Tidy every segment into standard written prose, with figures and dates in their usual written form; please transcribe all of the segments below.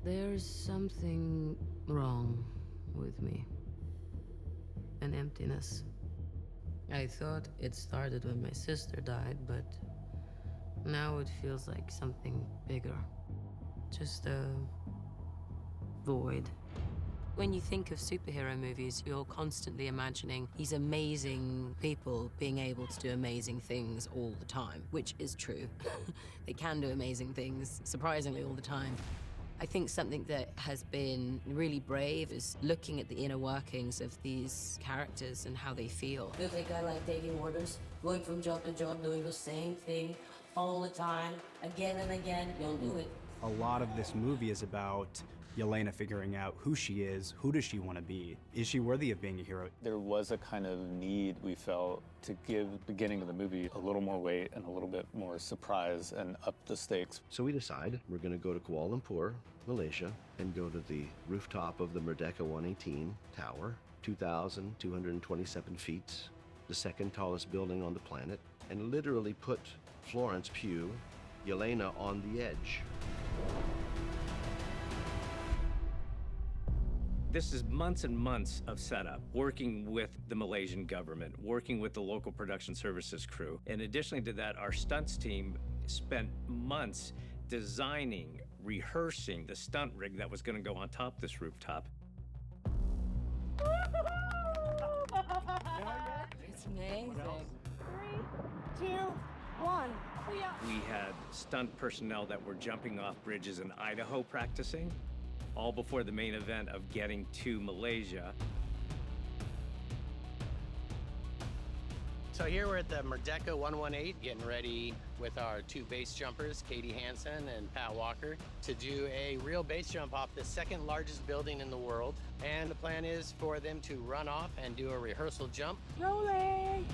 There's something wrong with me. An emptiness. I thought it started when my sister died, but now it feels like something bigger. Just a void. When you think of superhero movies, you're constantly imagining these amazing people being able to do amazing things all the time, which is true. They can do amazing things, surprisingly, all the time. I think something that has been really brave is looking at the inner workings of these characters and how they feel. You think I like taking orders, going from job to job, doing the same thing all the time, again and again, you'll do it. A lot of this movie is about Yelena figuring out who she is, who does she want to be? Is she worthy of being a hero? There was a kind of need, we felt, to give the beginning of the movie a little more weight and a little bit more surprise and up the stakes. So we decide we're going to go to Kuala Lumpur, Malaysia, and go to the rooftop of the Merdeka 118 tower, 2,227 feet, the second tallest building on the planet, and literally put Florence Pugh, Yelena, on the edge. This is months and months of setup, working with the Malaysian government, working with the local production services crew. And additionally to that, our stunts team spent months designing, rehearsing the stunt rig that was going to go on top of this rooftop. It's amazing. 3, 2, 1. We had stunt personnel that were jumping off bridges in Idaho practicing, all before the main event of getting to Malaysia. So here we're at the Merdeka 118, getting ready with our 2 base jumpers, Katie Hansen and Pat Walker, to do a real base jump off the second largest building in the world. And the plan is for them to run off and do a rehearsal jump. Rolling!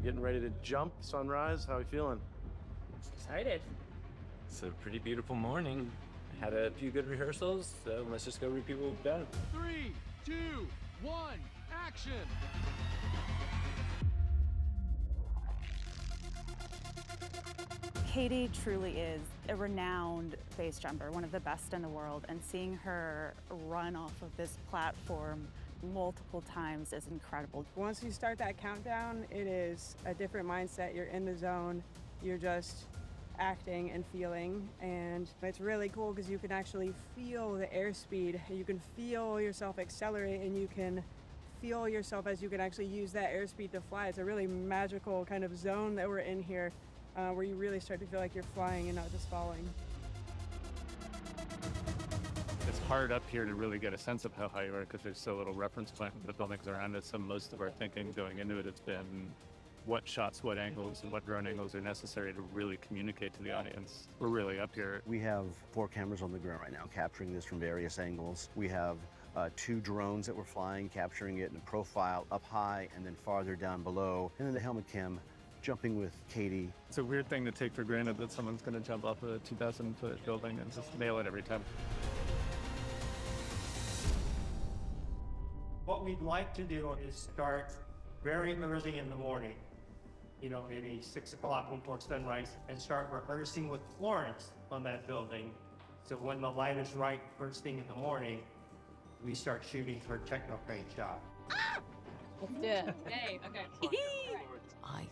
Getting ready to jump, sunrise. How are you feeling? Excited. It's a pretty beautiful morning. Had a few good rehearsals, so let's just go repeat what we've done. 3, 2, 1, action! Katie truly is a renowned base jumper, one of the best in the world, and seeing her run off of this platform multiple times is incredible. Once you start that countdown, it is a different mindset. You're in the zone. You're just acting and feeling, and it's really cool because you can actually feel the airspeed. You can feel yourself accelerate, and you can feel yourself as you can actually use that airspeed to fly. It's a really magical kind of zone that we're in here, where you really start to feel like you're flying and not just falling. It's hard up here to really get a sense of how high you are because there's so little reference point with the buildings around us. So most of our thinking going into it has been what shots, what angles, and what drone angles are necessary to really communicate to the audience. We're really up here. We have 4 cameras on the ground right now, capturing this from various angles. We have 2 drones that we're flying, capturing it in a profile up high and then farther down below. And then the helmet cam jumping with Katie. It's a weird thing to take for granted that someone's going to jump off a 2,000-foot building and just nail it every time. What we'd like to do is start very early in the morning, maybe 6 o'clock before sunrise, and start rehearsing with Florence on that building. So when the light is right first thing in the morning, we start shooting for a techno crane shot. Let's do it. Hey, okay. I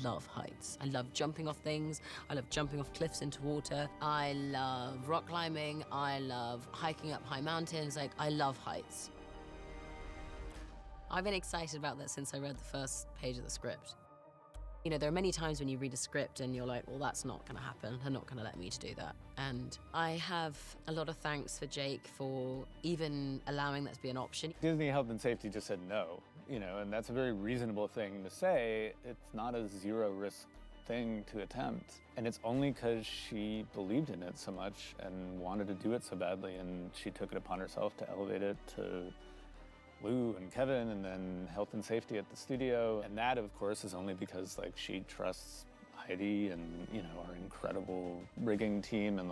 love heights. I love jumping off things. I love jumping off cliffs into water. I love rock climbing. I love hiking up high mountains. I love heights. I've been excited about that since I read the first page of the script. There are many times when you read a script and you're like, well, that's not going to happen. They're not going to let me to do that. And I have a lot of thanks for Jake for even allowing that to be an option. Disney Health and Safety just said no, and that's a very reasonable thing to say. It's not a zero-risk thing to attempt. And it's only because she believed in it so much and wanted to do it so badly, and she took it upon herself to elevate it to Lou and Kevin, and then health and safety at the studio. And that, of course, is only because she trusts Heidi and, our incredible rigging team, and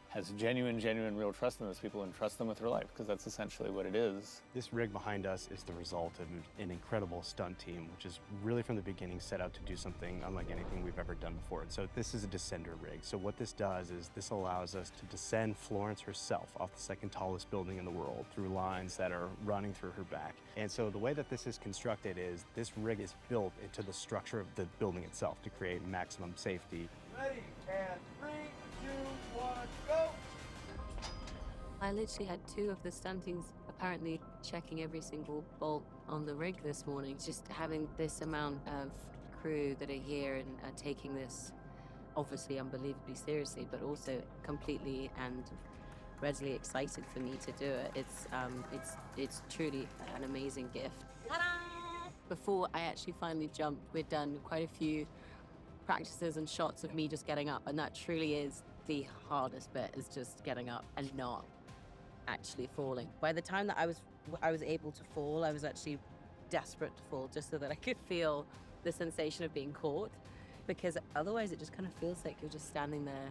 has genuine, real trust in those people and trust them with her life, because that's essentially what it is. This rig behind us is the result of an incredible stunt team, which is really from the beginning set out to do something unlike anything we've ever done before. And so this is a descender rig. So what this does is this allows us to descend Florence herself off the second tallest building in the world through lines that are running through her back. And so the way that this is constructed is this rig is built into the structure of the building itself to create maximum safety. Ready, and 3, 2, 1, go! I literally had 2 of the stuntings apparently checking every single bolt on the rig this morning. Just having this amount of crew that are here and are taking this obviously unbelievably seriously, but also completely and readily excited for me to do it. It's truly an amazing gift. Ta-da! Before I actually finally jumped, we'd done quite a few practices and shots of me just getting up, and that truly is the hardest bit, is just getting up and not actually falling. By the time that I was able to fall, I was actually desperate to fall just so that I could feel the sensation of being caught, because otherwise it just kind of feels like you're just standing there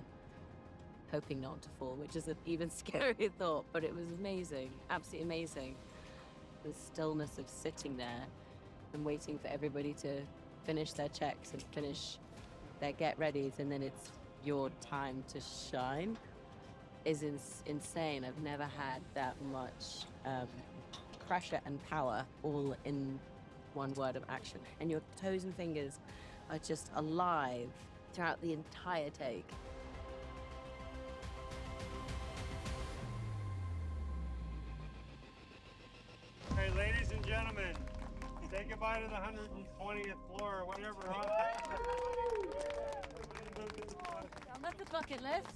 hoping not to fall, which is an even scarier thought, but it was amazing, absolutely amazing. The stillness of sitting there and waiting for everybody to finish their checks and finish their get-readies, and then it's your time to shine, is insane. I've never had that much pressure and power all in one word of action. And your toes and fingers are just alive throughout the entire take. Hey, ladies and gentlemen, say goodbye to the 120th floor or whatever. That's the bucket list.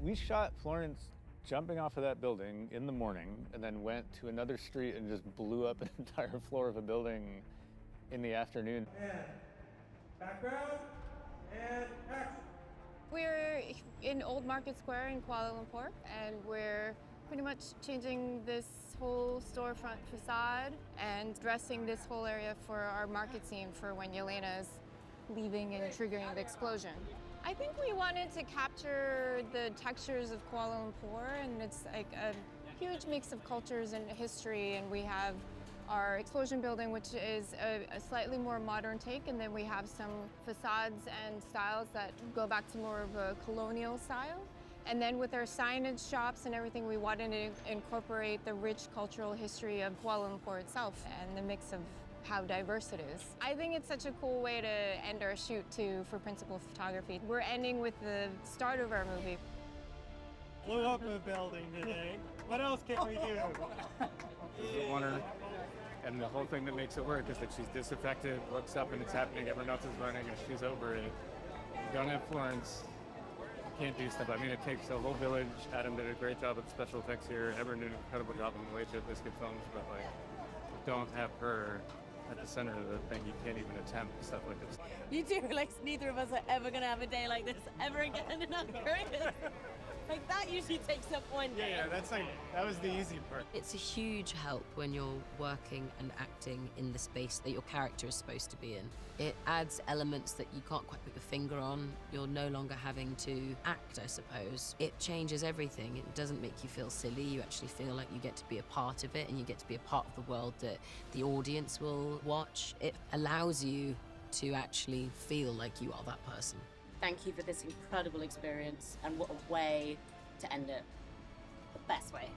We shot Florence jumping off of that building in the morning and then went to another street and just blew up an entire floor of a building in the afternoon. And background, and action. We're in Old Market Square in Kuala Lumpur, and we're pretty much changing this whole storefront facade and dressing this whole area for our market scene for when Yelena is leaving and triggering the explosion. I think we wanted to capture the textures of Kuala Lumpur, and it's like a huge mix of cultures and history, and we have our explosion building, which is a slightly more modern take, and then we have some facades and styles that go back to more of a colonial style. And then with our signage shops and everything, we wanted to incorporate the rich cultural history of Kuala Lumpur itself and the mix of how diverse it is. I think it's such a cool way to end our shoot too for principal photography. We're ending with the start of our movie. Blew up a building today. What else can we do? The wonder, and the whole thing that makes it work is that she's disaffected, looks up and it's happening, everyone else is running and she's over it. You don't have Florence, you can't do stuff. I mean, it takes a whole village. Adam did a great job with special effects here. Everyone did an incredible job in Malaysia at Biscuit Films, but like, don't have her at the center of the thing. You can't even attempt stuff like this. You do realize neither of us are ever gonna have a day like this ever again in our careers. Like, that usually takes up one day. Yeah, that was the easy part. It's a huge help when you're working and acting in the space that your character is supposed to be in. It adds elements that you can't quite put your finger on. You're no longer having to act, I suppose. It changes everything. It doesn't make you feel silly. You actually feel like you get to be a part of it, and you get to be a part of the world that the audience will watch. It allows you to actually feel like you are that person. Thank you for this incredible experience, and what a way to end it. The best way.